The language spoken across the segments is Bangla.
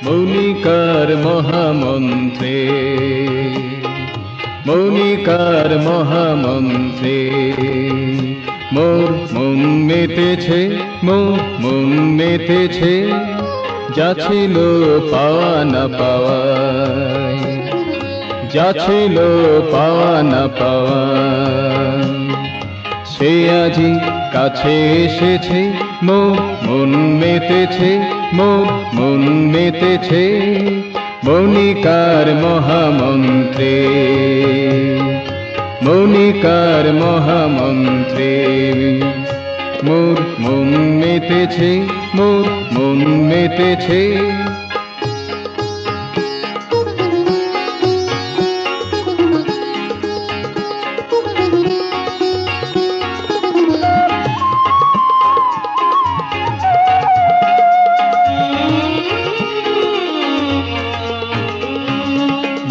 মৌনিকার মহামন্ত্রে, মৌনিকার মহামন্ত্রে মোর মন মেতেছে, মোর মন মেতেছে, যা ছিল পাওয়া না পাওয়া, যা ছিল পাওয়া না পাওয়া, সে আজি কাছে এসেছে, মোর মন মেতেছে, মোর মন মেতেছে, মৌনিকার মহামন্ত্রে, মৌনিকার মহামন্ত্রে মোর মন মেতেছে, মোর মন মেতেছে।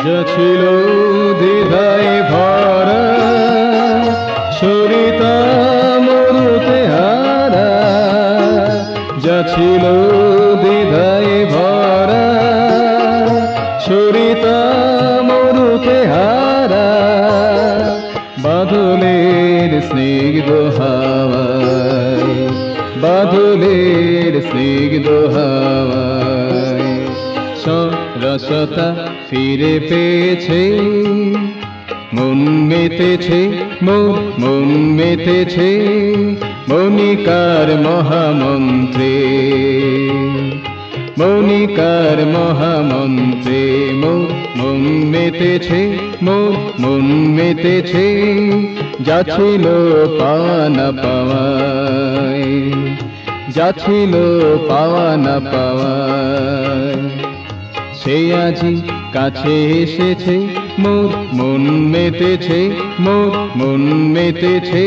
যা ছিল দ্বিধায় ভরা, সরিতা মরুতে হারা, যা ছিল দ্বিধায় ভরা, সরিতা মরুতে হারা, বাদলের স্নিগ্ধ হাওয়ায়, বাদলের স্নিগ্ধ হাওয়ায় রসতা ফিরে পেয়েছে, মন মেতেছে, মোর মন মেতেছে, মৌনিকার মহামন্ত্রে, মৌনিকার মহামন্ত্রে মোর মন মেতেছে, মোর মন মেতেছে, যা ছিল পাওয়া না পাওয়ায়, যা ছিল পাওয়া না পাওয়ায়, সে আজি কাছে এসেছে, মোর মন মেতেছে, মোর মন মেতেছে।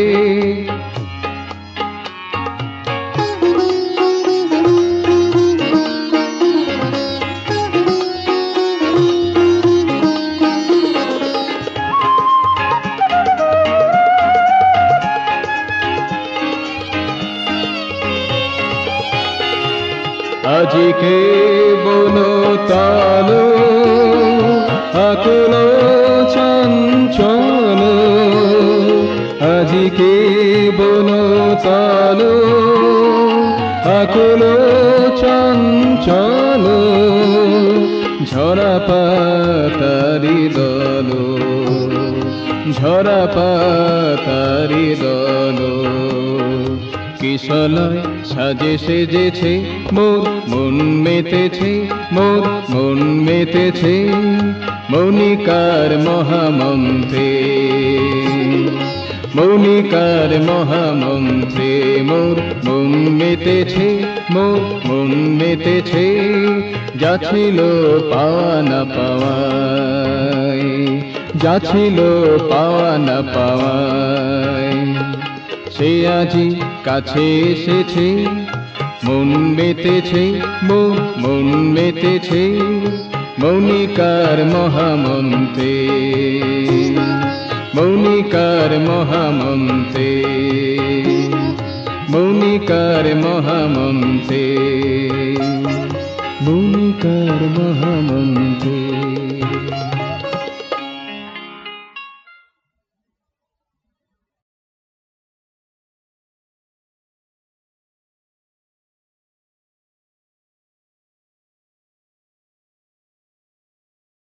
আজিকে বলো তালো আকুল চঞ্চল, আজিকে বলো তালো আকুল চঞ্চল, ঝরা পাতারি দল, ঝরা পাতারি দল, কিশলয় সাজে সেজেছে, মোর মন মেতেছে, মোর মন মেতেছে, মৌনিকার মহামন্ত্রে, মৌনিকার মহামন্ত্রে মোর মন মেতেছে, মোর মন মেতেছে, যা ছিল পাওয়া না পাওয়ায়, যা ছিল পাওয়া না পাওয়ায়, সে আজি কাছে এসেছে, মন মেতেছে, মোর মন মেতেছে, মৌনিকার মহামন্ত্রে, মৌনিকার মহামন্ত্রে, মৌনিকার মহামন্ত্রে, মৌনিকার মহামন্ত্রে।